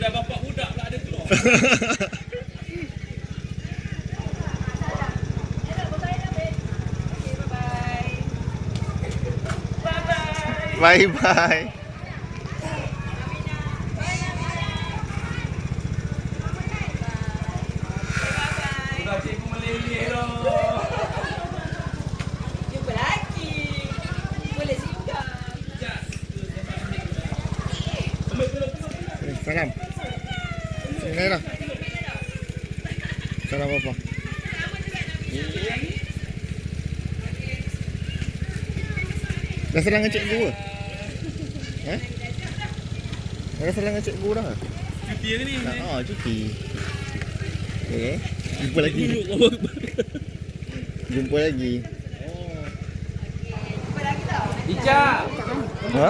Sudah bapak budak pula ada keluar. Bye bye. Sudah cikgu meleleh dah. Jumpa lagi. Boleh singgah. Salam. Sini dah. Salam apa? Dah salam dengan cikgu ke? Dah salam dengan cikgu dah? Cuti ke ni? Cuti. Okay. Jumpa lagi. Jumpa lagi. Jumpa lagi tau. Ijaz. Ha?